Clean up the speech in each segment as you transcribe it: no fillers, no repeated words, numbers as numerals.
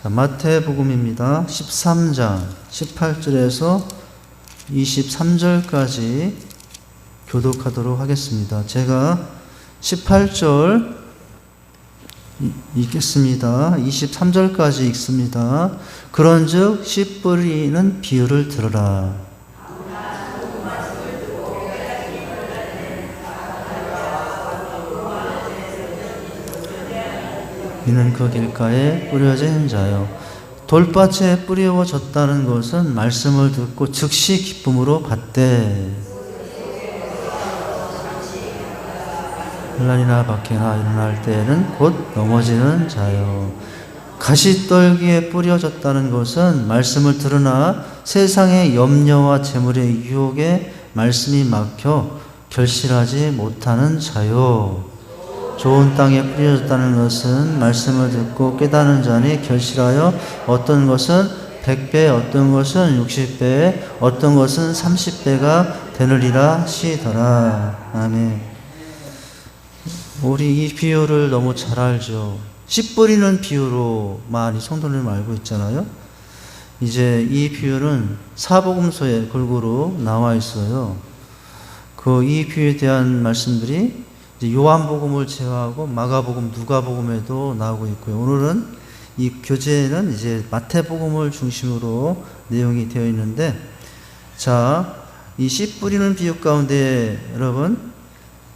자, 마태복음입니다. 13장 18절에서 23절까지 교독하도록 하겠습니다. 제가 18절 읽겠습니다. 23절까지 읽습니다. 그런즉 씨 뿌리는 비유를 들으라. 이는 그 길가에 뿌려진 자요. 돌밭에 뿌려졌다는 것은 말씀을 듣고 즉시 기쁨으로 받되 혼란이나 박해나 일어날 때에는 곧 넘어지는 자요. 가시떨기에 뿌려졌다는 것은 말씀을 들으나 세상의 염려와 재물의 유혹에 말씀이 막혀 결실하지 못하는 자요. 좋은 땅에 뿌려졌다는 것은 말씀을 듣고 깨닫는 자니 결실하여 어떤 것은 100배, 어떤 것은 60배, 어떤 것은 30배가 되느니라 하시더라. 아멘. 우리 이 비유를 너무 잘 알죠. 씨 뿌리는 비유로 많이 성도님 알고 있잖아요. 이제 이 비유는 사복음서에 골고루 나와 있어요. 이 비유에 대한 말씀들이 요한복음을 제외하고 마가복음, 누가복음에도 나오고 있고요. 오늘은 이 교재에는 이제 마태복음을 중심으로 내용이 되어 있는데, 자, 이 씨 뿌리는 비유 가운데 여러분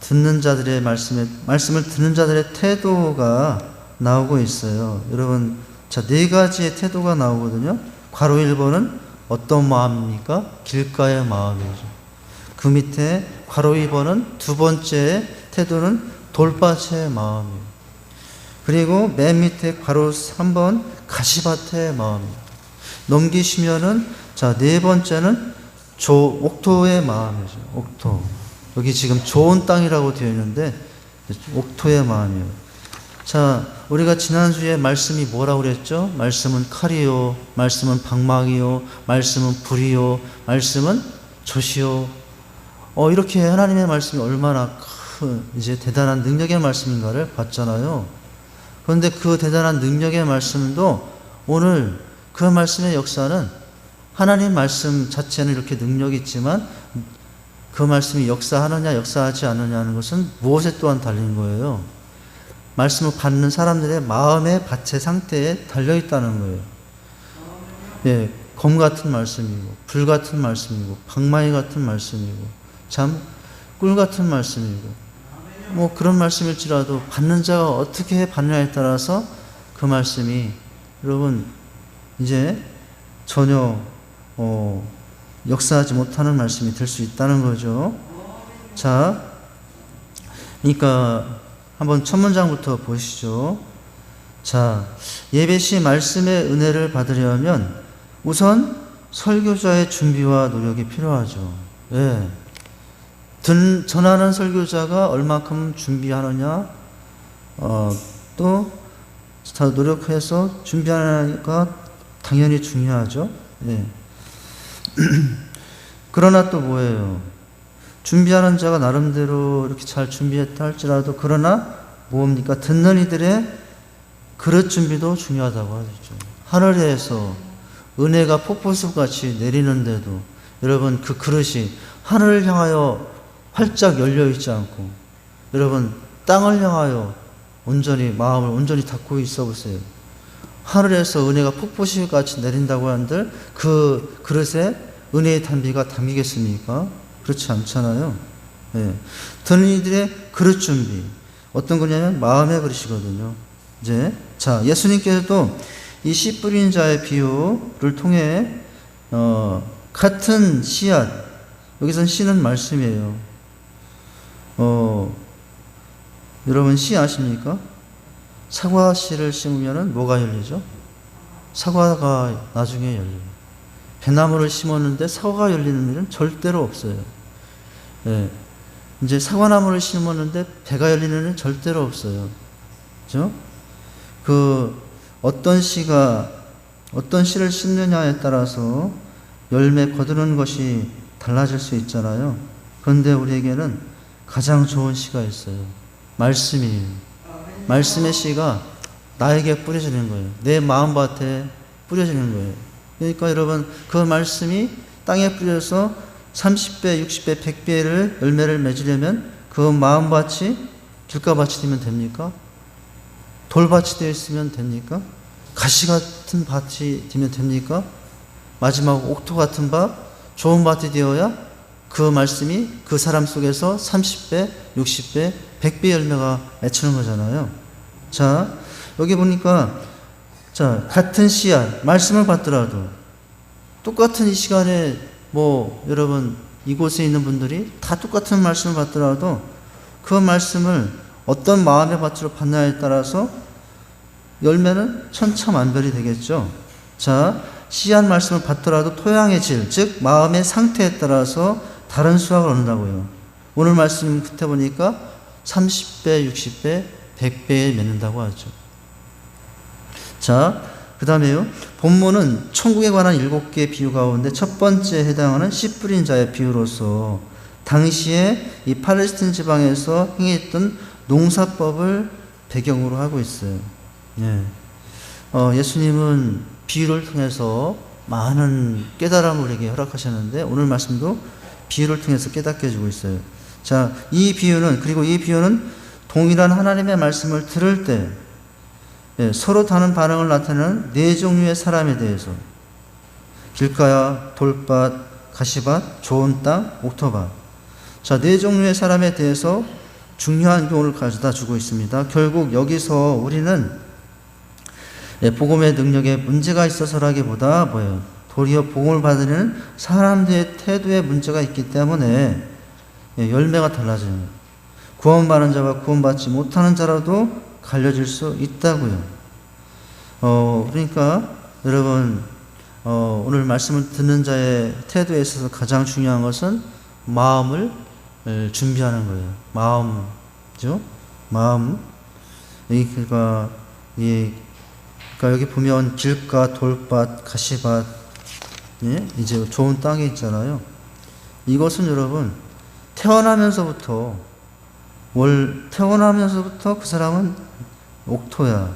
듣는 자들의 말씀을 듣는 자들의 태도가 나오고 있어요. 여러분, 자, 네 가지의 태도가 나오거든요. 괄호 1번은 어떤 마음입니까? 길가의 마음이죠. 그 밑에 괄호 2번은 두 번째 태도는 돌밭의 마음이에요. 그리고 맨 밑에 괄호 3번 가시밭의 마음이에요. 넘기시면은, 자, 네 번째는 옥토의 마음이죠. 옥토. 여기 지금 좋은 땅이라고 되어 있는데 옥토의 마음이에요. 자, 우리가 지난주에 말씀이 뭐라고 그랬죠? 말씀은 칼이요, 말씀은 방망이요, 말씀은 불이요, 말씀은 젖이요. 이렇게 하나님의 말씀이 얼마나 이제 대단한 능력의 말씀인가를 봤잖아요. 그런데 그 대단한 능력의 말씀도 오늘 그 말씀의 역사는 하나님 말씀 자체는 이렇게 능력이 있지만 그 말씀이 역사하느냐 역사하지 않느냐 하는 것은 무엇에 또한 달린 거예요. 말씀을 받는 사람들의 마음의 밭의 상태에 달려있다는 거예요. 예, 검 같은 말씀이고 불 같은 말씀이고 방망이 같은 말씀이고 참 꿀 같은 말씀이고 그런 말씀일지라도 받는 자가 어떻게 받느냐에 따라서 그 말씀이 여러분 이제 전혀 역사하지 못하는 말씀이 될 수 있다는 거죠. 자, 그러니까 한번 첫 문장부터 보시죠. 자, 예배 시 말씀의 은혜를 받으려면 우선 설교자의 준비와 노력이 필요하죠. 예. 전하는 설교자가 얼마큼 준비하느냐, 또 노력해서 준비하느냐가 당연히 중요하죠. 예. 그러나 또 뭐예요? 준비하는 자가 나름대로 이렇게 잘 준비했다 할지라도 그러나 뭡니까? 듣는 이들의 그릇 준비도 중요하다고 하죠. 하늘에서 은혜가 폭포수같이 내리는데도 여러분 그 그릇이 하늘을 향하여 활짝 열려있지 않고 여러분 땅을 향하여 마음을 온전히 닫고 있어 보세요. 하늘에서 은혜가 폭포수같이 내린다고 한들 그 그릇에 은혜의 단비가 담기겠습니까? 그렇지 않잖아요. 예. 듣는 이들의 그릇 준비. 어떤 거냐면 마음의 그릇이거든요. 이제, 자, 예수님께서도 이 씨 뿌린 자의 비유를 통해, 같은 씨앗, 여기선 씨는 말씀이에요. 여러분 씨 아십니까? 사과 씨를 심으면 뭐가 열리죠? 사과가 나중에 열려요. 배나무를 심었는데 사과가 열리는 일은 절대로 없어요. 예. 이제 사과나무를 심었는데 배가 열리는 일은 절대로 없어요. 그죠? 어떤 씨를 심느냐에 따라서 열매 거두는 것이 달라질 수 있잖아요. 그런데 우리에게는 가장 좋은 씨가 있어요. 말씀이에요. 말씀의 씨가 나에게 뿌려지는 거예요. 내 마음밭에 뿌려지는 거예요. 그러니까 여러분 그 말씀이 땅에 뿌려서 30배, 60배, 100배를 열매를 맺으려면 그 마음밭이 길가밭이 되면 됩니까? 돌밭이 되어 있으면 됩니까? 가시 같은 밭이 되면 됩니까? 마지막 옥토 같은 밭, 좋은 밭이 되어야 그 말씀이 그 사람 속에서 30배, 60배, 100배 열매가 맺히는 거잖아요. 자, 여기 보니까 자, 같은 씨앗, 말씀을 받더라도 똑같은 이 시간에 여러분 이곳에 있는 분들이 다 똑같은 말씀을 받더라도 그 말씀을 어떤 마음의 밭으로 받느냐에 따라서 열매는 천차만별이 되겠죠. 자, 씨앗 말씀을 받더라도 토양의 질, 즉 마음의 상태에 따라서 다른 수확을 얻는다고요. 오늘 말씀 끝에 보니까 30배, 60배, 100배에 맺는다고 하죠. 자, 그 다음에요. 본문은 천국에 관한 7개의 비유 가운데 첫 번째 해당하는 씨 뿌린 자의 비유로서 당시에 이 팔레스틴 지방에서 행했던 농사법을 배경으로 하고 있어요. 예. 예수님은 비유를 통해서 많은 깨달음을 우리에게 허락하셨는데 오늘 말씀도 비유를 통해서 깨닫게 해주고 있어요. 자, 이 비유는 동일한 하나님의 말씀을 들을 때 서로 다른 반응을 나타내는 네 종류의 사람에 대해서 길가야, 돌밭, 가시밭, 좋은 땅, 옥토밭. 자, 네 종류의 사람에 대해서 중요한 교훈을 가져다 주고 있습니다. 결국 여기서 우리는 복음의 능력에 문제가 있어서라기보다 도리어 복음을 받으려는 사람들의 태도에 문제가 있기 때문에 열매가 달라져요. 구원받은 자와 구원받지 못하는 자라도 갈려질 수 있다고요. 그러니까 여러분 오늘 말씀을 듣는 자의 태도에 있어서 가장 중요한 것은 마음을 준비하는 거예요. 마음이죠. 마음. 그러니까 여기 보면 길가, 돌밭, 가시밭, 이제 좋은 땅이 있잖아요. 이것은 여러분 태어나면서부터 그 사람은 옥토야.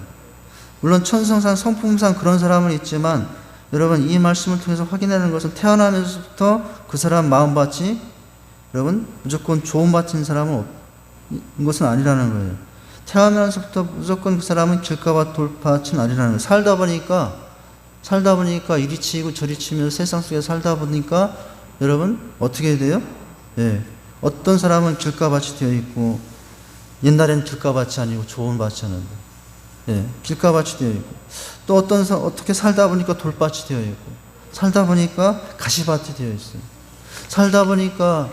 물론 천성상, 성품상 그런 사람은 있지만 여러분 이 말씀을 통해서 확인하는 것은 태어나면서부터 그 사람 마음밭이 여러분 무조건 좋은 밭인 사람은 것은 아니라는 거예요. 태어나면서부터 무조건 그 사람은 길가밭, 돌밭은 아니라는 거예요. 살다 보니까 이리 치고 저리 치면서 세상 속에 살다 보니까 여러분 어떻게 돼요? 어떤 사람은 길가밭이 되어 있고 옛날에는 길가밭이 아니고 좋은 밭이었는데 길가밭이 되어 있고 또 어떻게 살다 보니까 돌밭이 되어 있고 살다 보니까 가시밭이 되어 있어요. 살다 보니까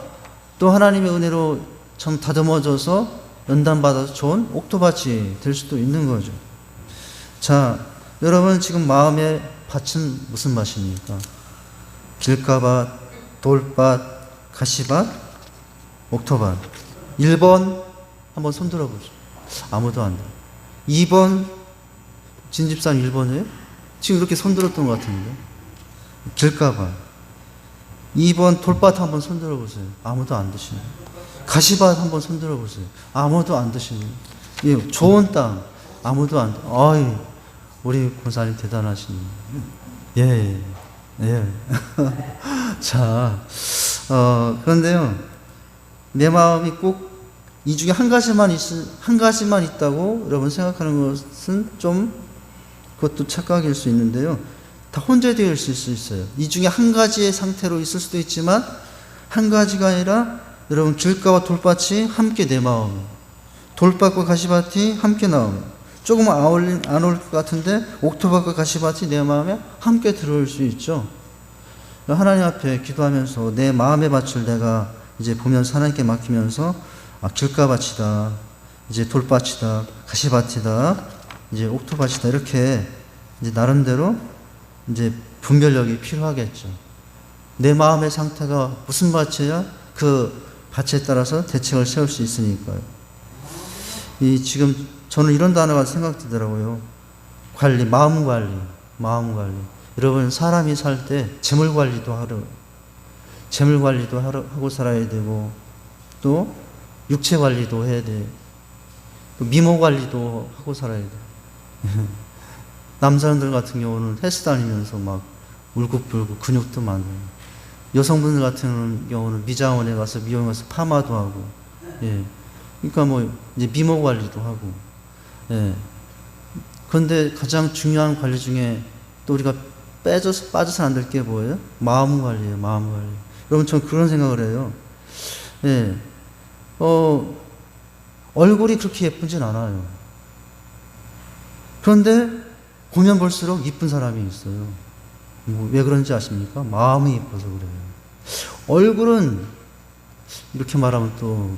또 하나님의 은혜로 참 다듬어져서 연단받아서 좋은 옥토밭이 될 수도 있는 거죠. 자, 여러분 지금 마음의 밭은 무슨 밭입니까? 길가밭, 돌밭, 가시밭, 옥토밭. 1번 한번 손 들어보죠. 아무도 안 들어. 2번 진집산 1번이에요? 지금 이렇게 손 들었던 것 같은데. 길가밭. 2번 돌밭 한번 손 들어보세요. 아무도 안 드시네요. 가시밭 한번 손 들어보세요. 아무도 안 드시네요. 좋은 땅 아무도 안. 우리 권사님 대단하시네요. 예. 자, 그런데요, 내 마음이 꼭 이 중에 한 가지만 있다고 여러분 생각하는 것은 좀 그것도 착각일 수 있는데요. 다 혼재되어 있을 수 있어요. 이 중에 한 가지의 상태로 있을 수도 있지만 한 가지가 아니라 여러분 길가와 돌밭이 함께 내 마음에, 돌밭과 가시밭이 함께 나오면 조금 안 어울릴 것 같은데 옥토밭과 가시밭이 내 마음에 함께 들어올 수 있죠. 하나님 앞에 기도하면서 내 마음의 밭을 내가 이제 보면서 하나님께 맡기면서 길가밭이다, 이제 돌밭이다, 가시밭이다, 이제 옥토밭이다, 이렇게 이제 나름대로 이제 분별력이 필요하겠죠. 내 마음의 상태가 무슨 밭이야? 그 밭에 따라서 대책을 세울 수 있으니까요. 지금 저는 이런 단어가 생각되더라고요. 마음 관리. 여러분 사람이 살 때 재물 관리도 하고 살아야 되고 또 육체 관리도 해야 돼. 또 미모 관리도 하고 살아야 돼. 남자들 같은 경우는 헬스 다니면서 막 울긋불긋 근육도 만들고, 여성분들 같은 경우는 미장원에 가서 미용에 가서 파마도 하고, 예. 그러니까 뭐 이제 미모 관리도 하고, 예. 그런데 가장 중요한 관리 중에 또 우리가 빠져서 안 될 게 뭐예요? 마음 관리예요, 마음 관리. 여러분, 전 그런 생각을 해요. 예. 얼굴이 그렇게 예쁘진 않아요. 그런데 보면 볼수록 이쁜 사람이 있어요. 뭐 왜 그런지 아십니까? 마음이 예뻐서 그래요. 얼굴은 이렇게 말하면 또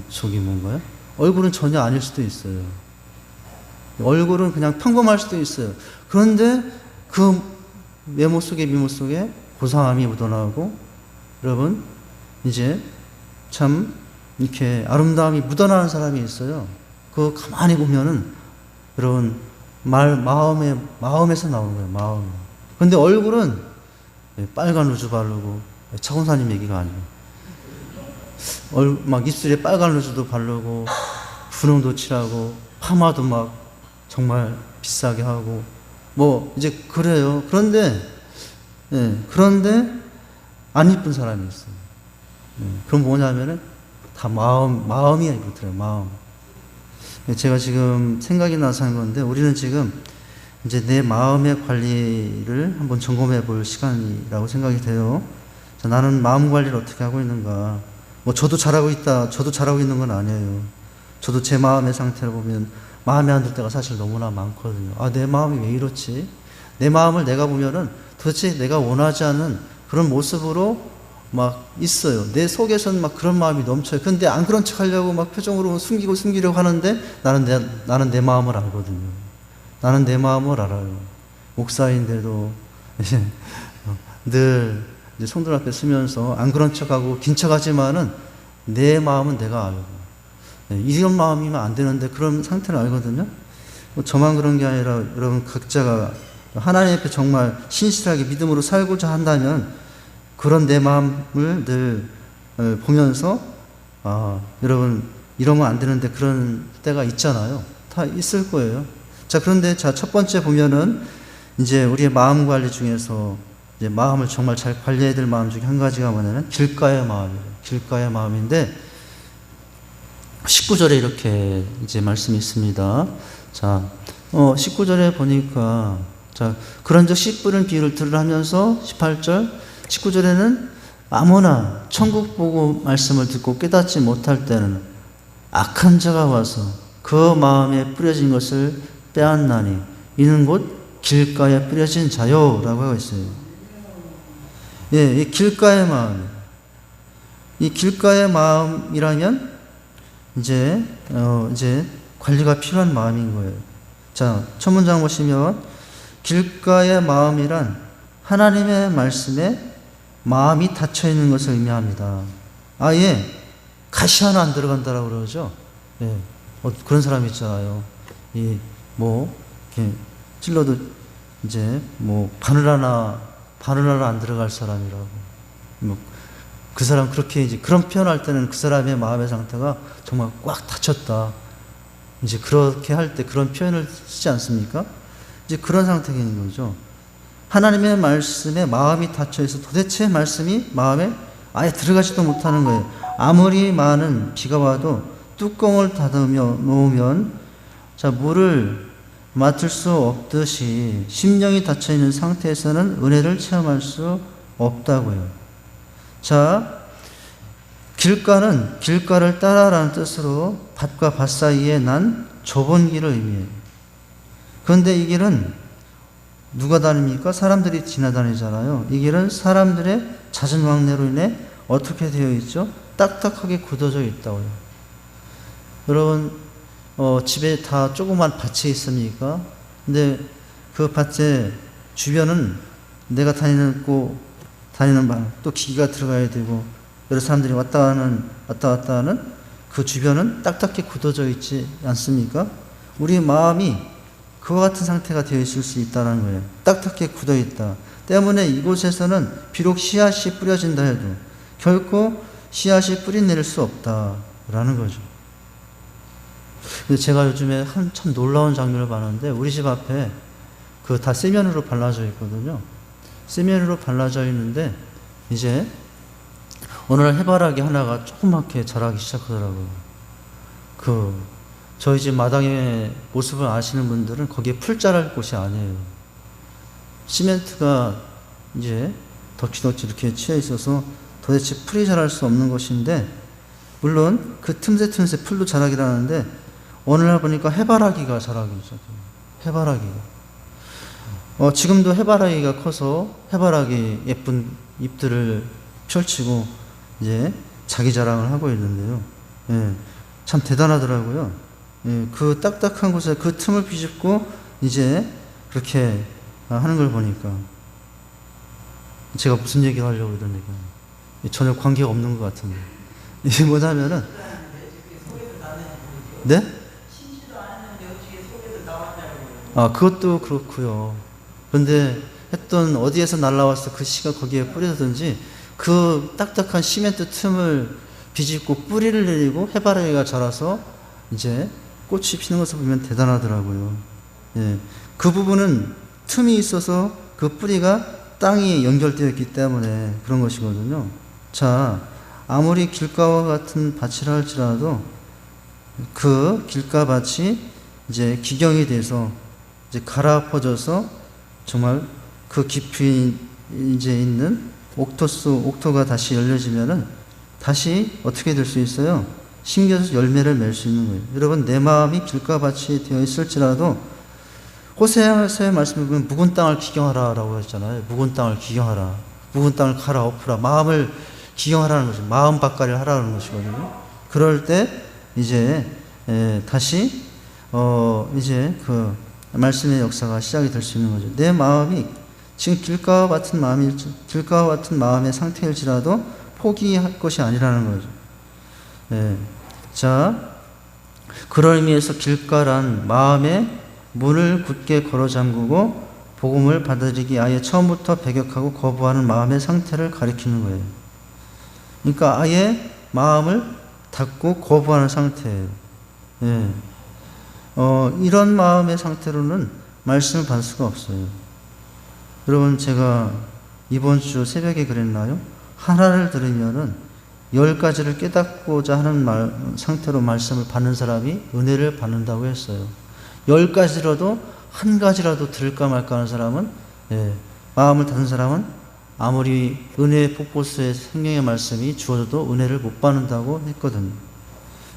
저기 뭔가요? 얼굴은 전혀 아닐 수도 있어요. 얼굴은 그냥 평범할 수도 있어요. 그런데 그 외모 속에 미모 속에 고상함이 묻어나고, 여러분 이제 참 이렇게 아름다움이 묻어나는 사람이 있어요. 그거 가만히 보면은 여러분 마음에서 나오는 거예요. 마음. 근데 얼굴은 빨간 루즈 바르고, 차원사님 얘기가 아니에요. 막 입술에 빨간 루즈도 바르고, 분홍도 칠하고, 파마도 막 정말 비싸게 하고, 뭐 이제 그래요. 그런데 안 이쁜 사람이 있어요. 그럼 뭐냐면은 다 마음이 그렇더라고요. 마음. 제가 지금 생각이 나서 한 건데, 우리는 지금 이제 내 마음의 관리를 한번 점검해 볼 시간이라고 생각이 돼요. 자, 나는 마음 관리를 어떻게 하고 있는가. 뭐 저도 잘하고 있는 건 아니에요. 저도 제 마음의 상태를 보면 마음에 안 들 때가 사실 너무나 많거든요. 아, 내 마음이 왜 이렇지? 내 마음을 내가 보면은 도대체 내가 원하지 않는 그런 모습으로 막 있어요. 내 속에서는 막 그런 마음이 넘쳐요. 근데 안 그런 척 하려고 막 표정으로 숨기려고 하는데, 나는 내 마음을 알거든요. 나는 내 마음을 알아요. 목사인데도 늘 이제 성들 앞에 서면서 안 그런 척하고 긴 척하지만은 내 마음은 내가 알고, 이런 마음이면 안 되는데 그런 상태를 알거든요. 뭐 저만 그런 게 아니라 여러분 각자가 하나님 앞에 정말 신실하게 믿음으로 살고자 한다면 그런 내 마음을 늘 보면서, 아, 여러분 이러면 안 되는데 그런 때가 있잖아요. 다 있을 거예요. 자, 그런데 첫 번째 보면은 이제 우리의 마음 관리 중에서 이제 마음을 정말 잘 관리해야 될 마음 중에 한 가지가 뭐냐면 길가의 마음이에요. 길가의 마음인데 19절에 이렇게 이제 말씀이 있습니다. 자, 19절에 보니까, 자, 그런즉 씨 뿌린 비유를 들으라면서 18절, 19절에는 아무나 천국 보고 말씀을 듣고 깨닫지 못할 때는 악한 자가 와서 그 마음에 뿌려진 것을 빼앗나니 이는 곧 길가에 뿌려진 자요 라고 하고 있어요. 예, 이 길가의 마음, 이 길가의 마음이라면 이제 관리가 필요한 마음인 거예요. 자, 첫 문장 보시면 길가의 마음이란 하나님의 말씀에 마음이 닫혀 있는 것을 의미합니다. 아예 가시 하나 안 들어간다라고 그러죠. 예, 그런 사람이 있잖아요. 이렇게 찔러도 이제 바늘 하나 안 들어갈 사람이라고. 그 사람 그렇게 이제 그런 표현할 때는 그 사람의 마음의 상태가 정말 꽉 닫혔다. 이제 그렇게 할 때 그런 표현을 쓰지 않습니까? 이제 그런 상태가 있는 거죠. 하나님의 말씀에 마음이 닫혀있어 도대체 말씀이 마음에 아예 들어가지도 못하는 거예요. 아무리 많은 비가 와도 뚜껑을 닫으며 놓으면 물을 맡을 수 없듯이 심령이 닫혀있는 상태에서는 은혜를 체험할 수 없다고요. 자, 길가는 길가를 따라라는 뜻으로 밭과 밭 사이에 난 좁은 길을 의미해요. 그런데 이 길은 누가 다닙니까? 사람들이 지나다니잖아요. 이 길은 사람들의 잦은 왕래로 인해 어떻게 되어 있죠? 딱딱하게 굳어져 있다고요. 여러분, 집에 다 조그만 밭이 있습니까? 근데 그 밭의 주변은 내가 다니는 방, 또 기계가 들어가야 되고, 여러 사람들이 왔다 갔다 하는 그 주변은 딱딱하게 굳어져 있지 않습니까? 우리 마음이 그와 같은 상태가 되어 있을 수 있다는 거예요. 딱딱하게 굳어 있다. 때문에 이곳에서는 비록 씨앗이 뿌려진다 해도 결코 씨앗이 뿌리내릴 수 없다라는 거죠. 근데 제가 요즘에 참 놀라운 장면을 봤는데, 우리 집 앞에 그 다 세면으로 발라져 있거든요. 세면으로 발라져 있는데, 이제 어느 날 해바라기 하나가 조그맣게 자라기 시작하더라고요. 저희 집 마당의 모습을 아시는 분들은 거기에 풀 자랄 곳이 아니에요. 시멘트가 이제 덕지덕지 이렇게 치여 있어서 도대체 풀이 자랄 수 없는 것인데, 물론 그 틈새 풀도 자라긴 하는데, 어느 날 보니까 해바라기가 자라기 시작해요. 해바라기가. 지금도 해바라기가 커서 해바라기 예쁜 잎들을 펼치고 이제 자기 자랑을 하고 있는데요. 예, 참 대단하더라고요. 예, 그 딱딱한 곳에 그 틈을 비집고 이제 그렇게 하는 걸 보니까, 제가 무슨 얘기를 하려고 그러던 얘기야. 전혀 관계가 없는 것 같은데. 이게 뭐냐면은, 네? 그것도 그렇고요. 그런데 어디에서 날라와서 그 씨가 거기에 뿌려든지, 그 딱딱한 시멘트 틈을 비집고 뿌리를 내리고 해바라기가 자라서 이제 꽃이 피는 것을 보면 대단하더라고요. 예, 그 부분은 틈이 있어서 그 뿌리가 땅이 연결되어 있기 때문에 그런 것이거든요. 자, 아무리 길가와 같은 밭이라 할지라도 그 길가밭이 이제 기경이 돼서 이제 갈아엎어져서 정말 그 깊이 이제 있는 옥토가 다시 열려지면은 다시 어떻게 될 수 있어요? 심겨서 열매를 맺을 수 있는 거예요. 여러분, 내 마음이 길가밭이 되어 있을지라도 호세아서의 말씀을 보면 묵은 땅을 기경하라라고 했잖아요. 묵은 땅을 기경하라. 묵은 땅을 갈아엎으라. 마음을 기경하라는 거죠. 마음 밭갈이를 하라는 것이거든요. 그럴 때 이제 다시 이제 그 말씀의 역사가 시작이 될 수 있는 거죠. 내 마음이 지금 길가와 같은 마음의 상태일지라도 포기할 것이 아니라는 거죠. 예. 자, 그런 의미에서 길가란 마음의 문을 굳게 걸어 잠그고 복음을 받아들이기 아예 처음부터 배격하고 거부하는 마음의 상태를 가리키는 거예요. 그러니까 아예 마음을 닫고 거부하는 상태예요. 예. 이런 마음의 상태로는 말씀을 받을 수가 없어요. 여러분, 제가 이번 주 새벽에 그랬나요? 하나를 들으면은 10가지를 깨닫고자 하는 상태로 말씀을 받는 사람이 은혜를 받는다고 했어요. 10가지라도 한 가지라도 들을까 말까 하는 사람은, 마음을 닫은 사람은 아무리 은혜의 폭포수에 생명의 말씀이 주어져도 은혜를 못 받는다고 했거든요.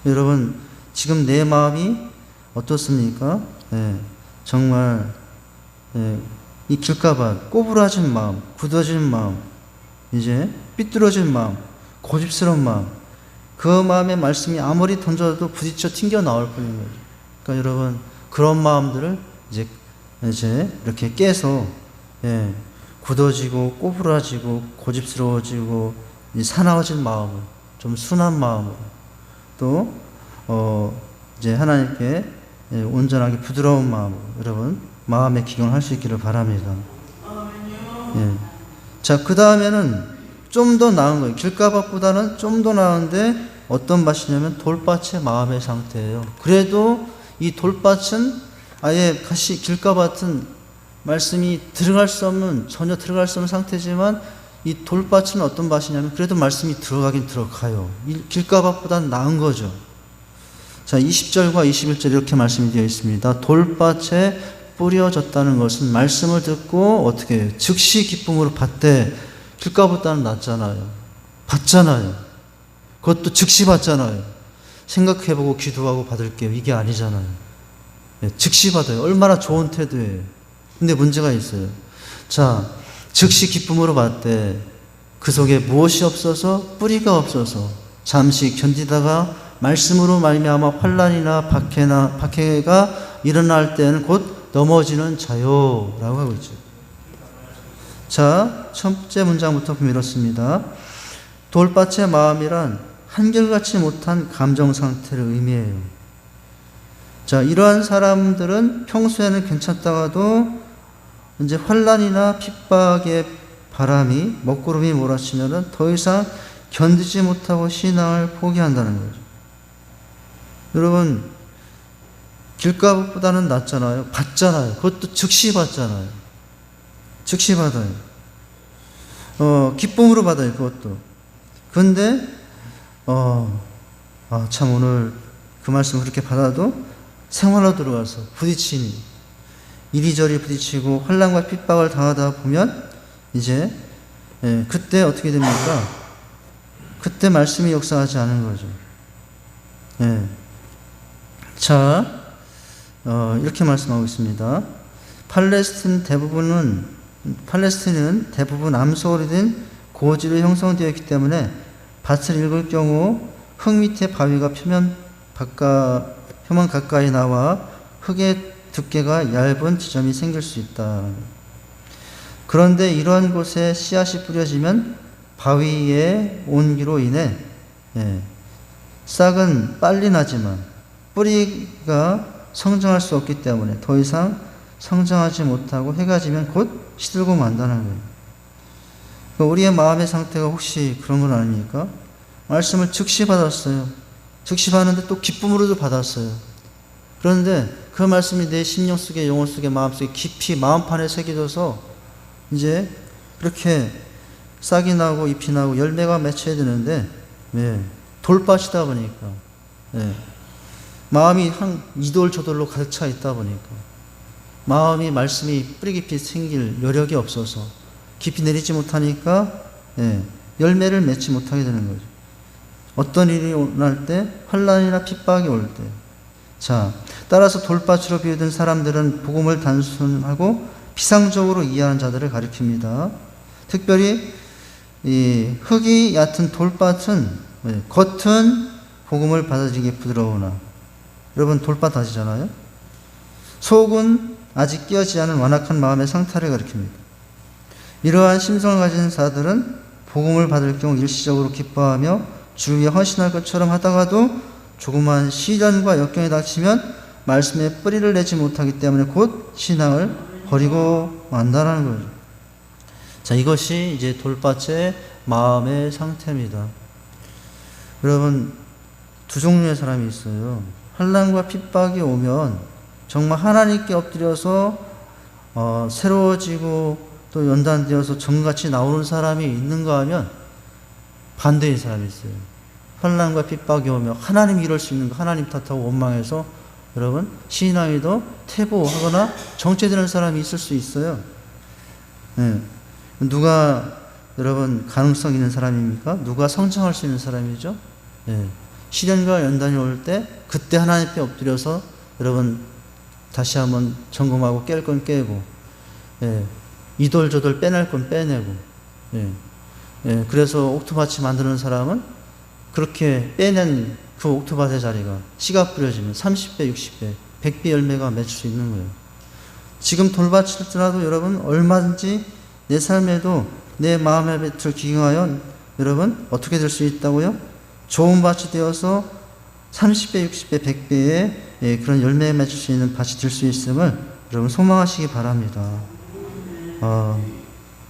여러분, 지금 내 마음이 어떻습니까? 정말 이 길가밭, 꼬부라진 마음, 굳어진 마음, 이제 삐뚤어진 마음, 고집스러운 마음, 그 마음의 말씀이 아무리 던져도 부딪혀 튕겨 나올 뿐인 거죠. 그러니까 여러분, 그런 마음들을 이제 이렇게 깨서 굳어지고 꼬부라지고 고집스러워지고 사나워진 마음을 좀 순한 마음으로 또 이제 하나님께 온전하게 부드러운 마음으로 여러분 마음의 기경을 할 수 있기를 바랍니다. 자, 그 다음에는 좀 더 나은 거예요. 길가밭보다는 좀 더 나은데 어떤 밭이냐면 돌밭의 마음의 상태예요. 그래도 이 돌밭은 아예 길가밭은 말씀이 전혀 들어갈 수 없는 상태지만 이 돌밭은 어떤 밭이냐면 그래도 말씀이 들어가긴 들어가요. 길가밭보다는 나은 거죠. 자, 20절과 21절 이렇게 말씀이 되어 있습니다. 돌밭에 뿌려졌다는 것은 말씀을 듣고 어떻게 해요? 즉시 기쁨으로 받되 길가보다는 낫잖아요. 받잖아요. 그것도 즉시 받잖아요. 생각해보고 기도하고 받을게요. 이게 아니잖아요. 즉시 받아요. 얼마나 좋은 태도예요. 근데 문제가 있어요. 자, 즉시 기쁨으로 받되 그 속에 무엇이 없어서 뿌리가 없어서 잠시 견디다가 말씀으로 말미암아 환난이나 박해가 일어날 때는 곧 넘어지는 자요라고 하고 있죠. 자, 첫 번째 문장부터 보면 이렇습니다. 돌밭의 마음이란 한결같이 못한 감정 상태를 의미해요. 자, 이러한 사람들은 평소에는 괜찮다가도 이제 환난이나 핍박의 바람이 먹구름이 몰아치면은 더 이상 견디지 못하고 신앙을 포기한다는 거죠. 여러분, 길값보다는 낫잖아요. 받잖아요. 그것도 즉시 받잖아요. 즉시 받아요. 기쁨으로 받아요. 그것도. 그런데 참 오늘 그 말씀 그렇게 받아도 생활로 들어가서 부딪히니 이리저리 부딪히고 환난과 핍박을 당하다 보면 이제 그때 어떻게 됩니까? 그때 말씀이 역사하지 않은 거죠. 자, 이렇게 말씀하고 있습니다. 팔레스틴은 대부분 암석으로 된 고지로 형성되어 있기 때문에 밭을 읽을 경우 흙 밑에 바위가 표면 가까이 나와 흙의 두께가 얇은 지점이 생길 수 있다. 그런데 이러한 곳에 씨앗이 뿌려지면 바위의 온기로 인해 싹은 빨리 나지만 뿌리가 성장할 수 없기 때문에 더 이상 성장하지 못하고 해가 지면 곧 시들고 만다는 거예요. 우리의 마음의 상태가 혹시 그런 건 아닙니까? 말씀을 즉시 받았어요. 즉시 받았는데 또 기쁨으로도 받았어요. 그런데 그 말씀이 내 심령 속에, 영혼 속에, 마음 속에 깊이 마음판에 새겨져서 이제 그렇게 싹이 나고 잎이 나고 열매가 맺혀야 되는데 돌밭이다 보니까 마음이 한 이돌 저돌로 가득 차 있다 보니까 마음이 말씀이 뿌리 깊이 생길 여력이 없어서 깊이 내리지 못하니까 열매를 맺지 못하게 되는 거죠. 어떤 일이 날 때, 환난이나 핍박이 올 때. 자, 따라서 돌밭으로 비유된 사람들은 복음을 단순하고 피상적으로 이해하는 자들을 가리킵니다. 특별히 이 흙이 얕은 돌밭은 겉은 복음을 받아들이기 부드러우나, 여러분 돌밭 아시잖아요? 속은 아직 깨어지지 않은 완악한 마음의 상태를 가리킵니다. 이러한 심성을 가진 자들은 복음을 받을 경우 일시적으로 기뻐하며 주 위에 헌신할 것처럼 하다가도 조그만 시련과 역경이 닥치면 말씀에 뿌리를 내지 못하기 때문에 곧 신앙을 버리고 만다는 거죠. 자, 이것이 이제 돌밭의 마음의 상태입니다. 여러분, 두 종류의 사람이 있어요. 환난과 핍박이 오면 정말 하나님께 엎드려서 새로워지고 또 연단되어서 정같이 나오는 사람이 있는가 하면 반대의 사람이 있어요. 환난과 핍박이 오면 하나님 이럴 수 있는 거 하나님 탓하고 원망해서 여러분 신앙에도 퇴보하거나 정체되는 사람이 있을 수 있어요. 누가 여러분 가능성 있는 사람입니까? 누가 성장할 수 있는 사람이죠? 시련과 연단이 올 때 그때 하나님 앞에 엎드려서 여러분 다시 한번 점검하고 깰 건 깨고 이돌저돌 빼낼 건 빼내고 그래서 옥토밭이 만드는 사람은 그렇게 빼낸 그 옥토밭의 자리가 씨가 뿌려지면 30배, 60배, 100배 열매가 맺을 수 있는 거예요. 지금 돌밭일지라도 여러분 얼마든지 내 삶에도 내 마음의 밭을 기경하여 여러분 어떻게 될 수 있다고요? 좋은 밭이 되어서 30배, 60배, 100배의 그런 열매에 맺을 수 있는 밭이 될 수 있음을 여러분 소망하시기 바랍니다.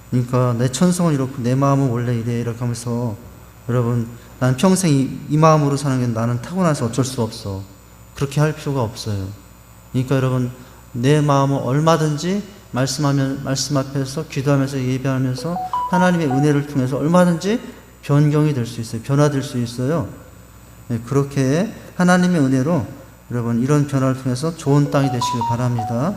그러니까 내 천성은 이렇고 내 마음은 원래 이래 이렇게 하면서 여러분 난 평생 이 마음으로 사는 게 나는 타고나서 어쩔 수 없어. 그렇게 할 필요가 없어요. 그러니까 여러분 내 마음은 얼마든지 말씀 앞에서 기도하면서 예배하면서 하나님의 은혜를 통해서 얼마든지 변경이 될 수 있어요. 변화될 수 있어요. 그렇게 하나님의 은혜로 여러분 이런 변화를 통해서 좋은 땅이 되시길 바랍니다.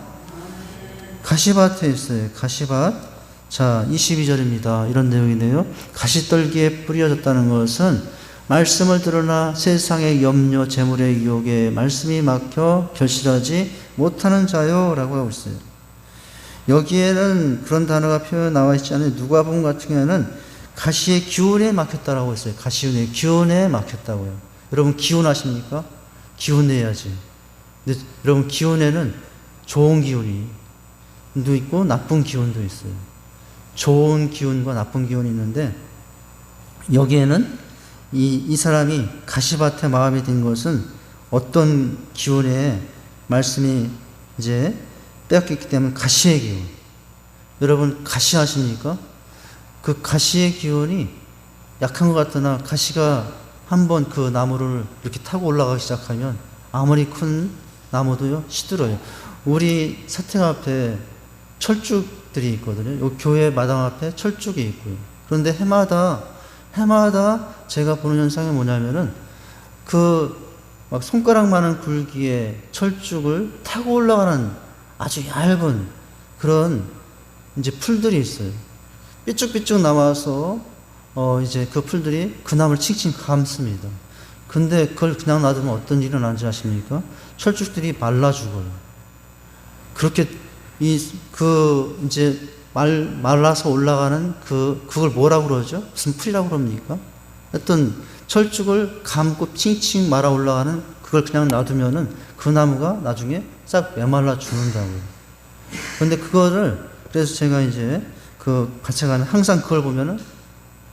가시밭에 있어요. 가시밭. 자, 22절입니다. 이런 내용이네요. 가시떨기에 뿌려졌다는 것은 말씀을 들으나 세상의 염려, 재물의 유혹에 말씀이 막혀 결실하지 못하는 자요 라고 하고 있어요. 여기에는 그런 단어가 표현 나와 있지 않아요. 누가복음 같은 경우에는 가시의 기운에 막혔다라고 했어요. 가시의 기운에 막혔다고요. 여러분 기운 아십니까? 기운 내야지. 근데 여러분 기운에는 좋은 기운도 있고 나쁜 기운도 있어요. 좋은 기운과 나쁜 기운이 있는데 여기에는 이 사람이 가시밭에 마음이 든 것은 어떤 기운에 말씀이 이제 빼앗겼기 때문에 가시의 기운. 여러분 가시 아십니까? 그 가시의 기운이 약한 것 같으나 가시가 한번 그 나무를 이렇게 타고 올라가기 시작하면 아무리 큰 나무도요, 시들어요. 우리 사택 앞에 철쭉들이 있거든요. 요 교회 마당 앞에 철쭉이 있고요. 그런데 해마다 제가 보는 현상이 뭐냐면은 막 손가락만한 굵기의 철쭉을 타고 올라가는 아주 얇은 그런 이제 풀들이 있어요. 삐쭉삐쭉 나와서 이제 그 풀들이 그 나무를 칭칭 감습니다. 근데 그걸 그냥 놔두면 어떤 일이 일어나는지 아십니까? 철쭉들이 말라 죽어요. 그렇게 이제 말라서 올라가는 그걸 뭐라고 그러죠? 무슨 풀이라고 그럽니까? 어떤 철쭉을 감고 칭칭 말아 올라가는 그걸 그냥 놔두면은 그 나무가 나중에 싹 메말라 죽는다고요. 근데 그래서 제가 이제 같이 가는 항상 그걸 보면은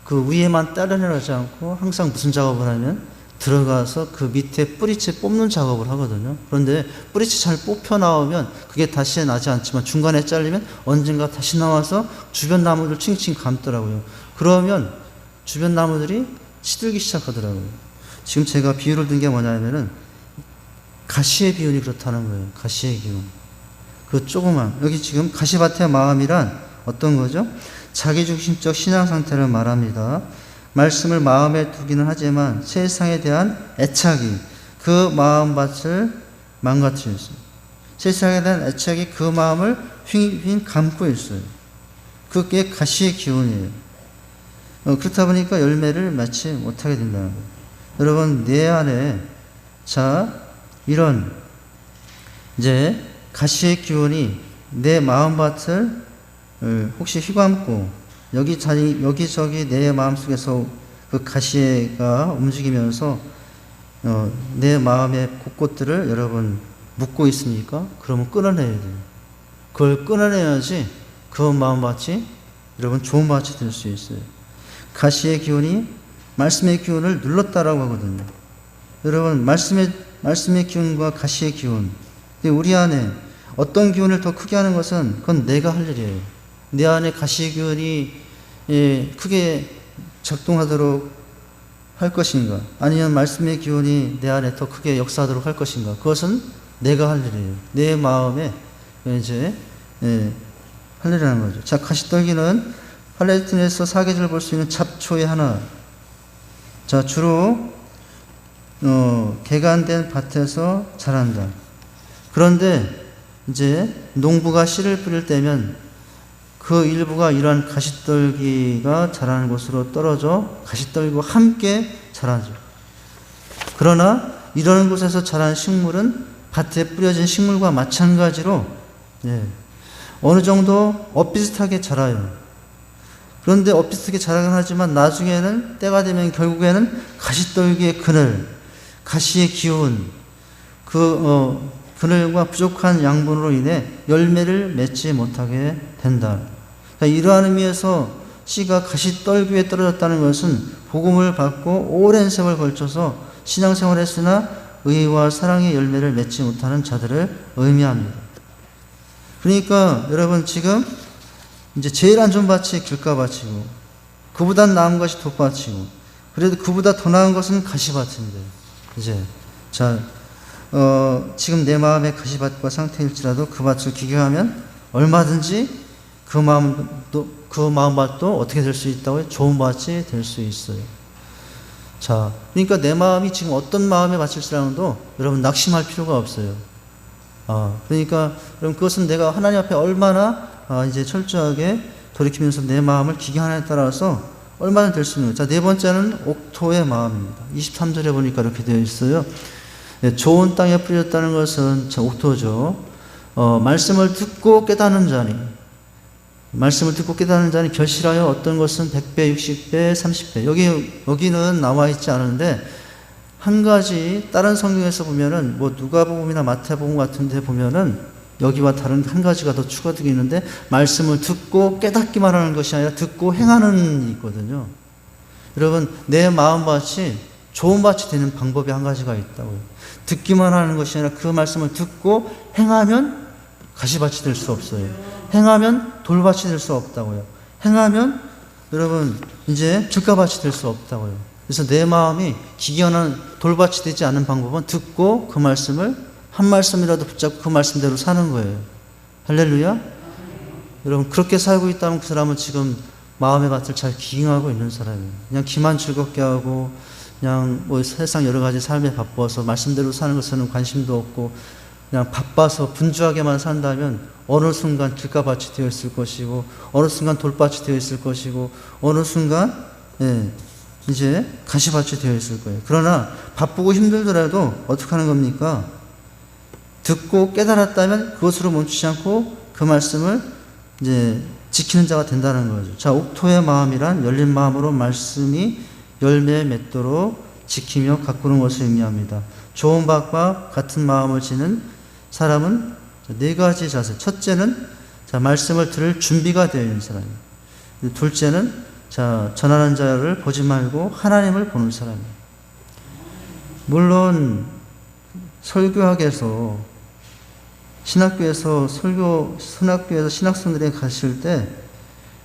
그 위에만 따르내려지 않고 항상 무슨 작업을 하면 들어가서 그 밑에 뿌리채 뽑는 작업을 하거든요. 그런데 뿌리채 잘 뽑혀 나오면 그게 다시 나지 않지만 중간에 잘리면 언젠가 다시 나와서 주변 나무들 칭칭 감더라고요. 그러면 주변 나무들이 시들기 시작하더라고요. 지금 제가 비유를 든 게 뭐냐면은 가시의 기운이 그렇다는 거예요. 가시의 기운. 그 조그만 여기 지금 가시밭의 마음이란 어떤 거죠? 자기중심적 신앙 상태를 말합니다. 말씀을 마음에 두기는 하지만 세상에 대한 애착이 그 마음밭을 망가뜨려 있어요. 세상에 대한 애착이 그 마음을 휘 감고 있어요. 그게 가시의 기운이에요. 그렇다 보니까 열매를 맺지 못하게 된다는 거예요. 여러분, 내 안에 이런 이제 가시의 기운이 내 마음밭을 혹시 휘감고 여기저기 내 마음속에서 그 가시가 움직이면서 내 마음의 곳곳들을 여러분 묶고 있습니까? 그러면 끊어내야 돼요. 그걸 끊어내야지 그 마음밭이 여러분 좋은 밭이 될 수 있어요. 가시의 기운이 말씀의 기운을 눌렀다라고 하거든요. 여러분, 말씀의 기운과 가시의 기운, 우리 안에 어떤 기운을 더 크게 하는 것은 그건 내가 할 일이에요. 내 안에 가시의 기운이 크게 작동하도록 할 것인가, 아니면 말씀의 기운이 내 안에 더 크게 역사하도록 할 것인가, 그것은 내가 할 일이에요. 내 마음에 이제 할 일이라는 거죠. 자, 가시떨기는 팔레스틴에서 사계절 볼 수 있는 잡초의 하나. 자, 주로 개간된 밭에서 자란다. 그런데 이제 농부가 씨를 뿌릴 때면 그 일부가 이러한 가시떨기가 자라는 곳으로 떨어져 가시떨기와 함께 자라죠. 그러나 이런 곳에서 자란 식물은 밭에 뿌려진 식물과 마찬가지로 어느 정도 엇비슷하게 자라요. 그런데 엇비슷하게 자라긴 하지만 나중에는 때가 되면 결국에는 가시떨기의 그늘, 가시의 기운, 그늘과 부족한 양분으로 인해 열매를 맺지 못하게 된다. 이러한 의미에서 씨가 가시떨기에 떨어졌다는 것은 복음을 받고 오랜 세월 걸쳐서 신앙생활을 했으나 의와 사랑의 열매를 맺지 못하는 자들을 의미합니다. 그러니까 여러분, 지금 이제 제일 안 좋은 밭이 길가밭이고 그보다 나은 것이 돛밭이고 그래도 그보다 더 나은 것은 가시밭인데 이제 지금 내 마음의 가시밭과 상태일지라도 그 밭을 기경하면 얼마든지 그 마음밭도 어떻게 될 수 있다고요? 좋은 밭이 될 수 있어요. 자, 그러니까 내 마음이 지금 어떤 마음의 밭일지라도 여러분 낙심할 필요가 없어요. 그러니까 여러분, 그것은 내가 하나님 앞에 얼마나 이제 철저하게 돌이키면서 내 마음을 기경하느냐에 따라서 얼마나 될 수 있는 거예요. 자, 네 번째는 옥토의 마음입니다. 23절에 보니까 이렇게 되어 있어요. 좋은 땅에 뿌렸다는 것은 옥토죠. 말씀을 듣고 깨닫는 자니 결실하여 어떤 것은 100배, 60배, 30배. 여기는 나와 있지 않은데 한 가지 다른 성경에서 보면은 누가복음이나 마태복음 같은 데 보면은 여기와 다른 한 가지가 더 추가되어 있는데 말씀을 듣고 깨닫기만 하는 것이 아니라 듣고 행하는 일이 있거든요. 여러분, 내 마음밭이 좋은 밭이 되는 방법이 한 가지가 있다고요. 듣기만 하는 것이 아니라 그 말씀을 듣고 행하면 가시밭이 될 수 없어요. 행하면 돌밭이 될 수 없다고요. 행하면 여러분 이제 길가밭이 될 수 없다고요. 그래서 내 마음이 기견한 돌밭이 되지 않는 방법은 듣고 그 말씀을 한 말씀이라도 붙잡고 그 말씀대로 사는 거예요. 할렐루야? 여러분, 그렇게 살고 있다면 그 사람은 지금 마음의 밭을 잘 기행하고 있는 사람이에요. 그냥 기만 즐겁게 하고 그냥 뭐 세상 여러 가지 삶에 바빠서 말씀대로 사는 것에는 관심도 없고 그냥 바빠서 분주하게만 산다면 어느 순간 길가밭이 되어 있을 것이고 어느 순간 돌밭이 되어 있을 것이고 어느 순간 이제 가시밭이 되어 있을 거예요. 그러나 바쁘고 힘들더라도 어떻게 하는 겁니까? 듣고 깨달았다면 그것으로 멈추지 않고 그 말씀을 이제 지키는 자가 된다는 거죠. 자, 옥토의 마음이란 열린 마음으로 말씀이 열매 맺도록 지키며 가꾸는 것을 의미합니다. 좋은 밭과 같은 마음을 지닌 사람은 네 가지 자세. 첫째는 자, 말씀을 들을 준비가 되어 있는 사람이에요. 둘째는 자, 전하는 자를 보지 말고 하나님을 보는 사람이에요. 물론 설교학에서 신학교에서 신학생들이 가실 때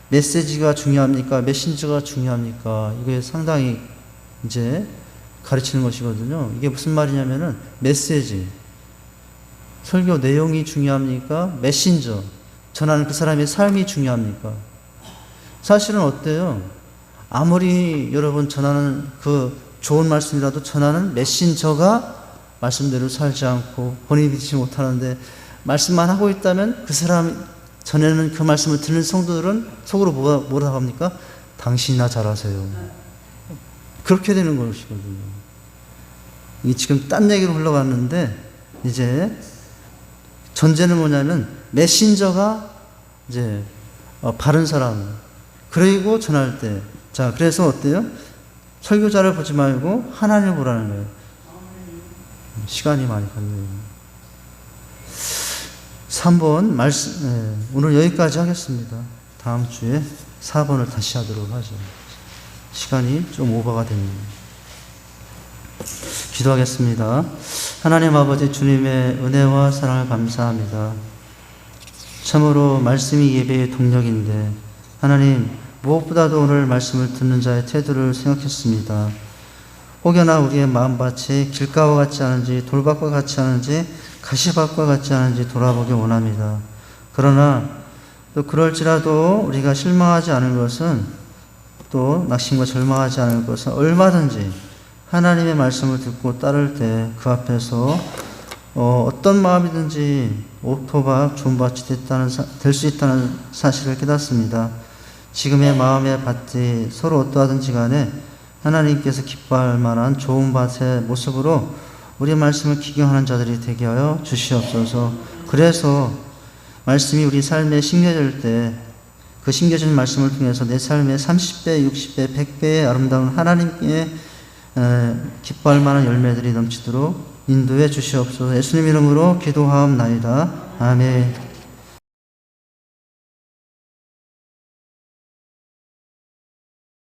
메시지가 중요합니까? 메신저가 중요합니까? 이게 상당히 이제 가르치는 것이거든요. 이게 무슨 말이냐면은 메시지, 설교 내용이 중요합니까? 메신저, 전하는 그 사람의 삶이 중요합니까? 사실은 어때요? 아무리 여러분 전하는 그 좋은 말씀이라도 전하는 메신저가 말씀대로 살지 않고 본인이 믿지 못하는데 말씀만 하고 있다면 그 사람이 전에는 그 말씀을 듣는 성도들은 속으로 뭐라 합니까? 당신이나 잘하세요. 그렇게 되는 것이거든요. 이게 지금 딴 얘기로 흘러갔는데 이제 전제는 뭐냐면 메신저가 이제 바른 사람 그리고 전할 때 자 그래서 어때요? 설교자를 보지 말고 하나님을 보라는 거예요. 시간이 많이 걸려요. 3번 말씀 오늘 여기까지 하겠습니다. 다음 주에 4번을 다시 하도록 하죠. 시간이 좀 오버가 됩니다. 기도하겠습니다. 하나님 아버지 주님의 은혜와 사랑을 감사합니다. 참으로 말씀이 예배의 동력인데 하나님 무엇보다도 오늘 말씀을 듣는 자의 태도를 생각했습니다. 혹여나 우리의 마음밭이 길가와 같지 않은지 돌밭과 같지 않은지 가시밭과 같지 않은지 돌아보기 원합니다. 그러나 또 그럴지라도 우리가 실망하지 않을 것은 또 낙심과 절망하지 않을 것은 얼마든지 하나님의 말씀을 듣고 따를 때 그 앞에서 어떤 마음이든지 옥토밭 좋은 밭이 될 수 있다는 사실을 깨닫습니다. 지금의 마음의 밭이 서로 어떠하든지 간에 하나님께서 기뻐할 만한 좋은 밭의 모습으로 우리 말씀을 기경하는 자들이 되게 하여 주시옵소서. 그래서 말씀이 우리 삶에 심겨질 때 그 심겨진 말씀을 통해서 내 삶에 30배, 60배, 100배의 아름다운 하나님께 기뻐할 만한 열매들이 넘치도록 인도해 주시옵소서. 예수님 이름으로 기도하옵나이다. 아멘.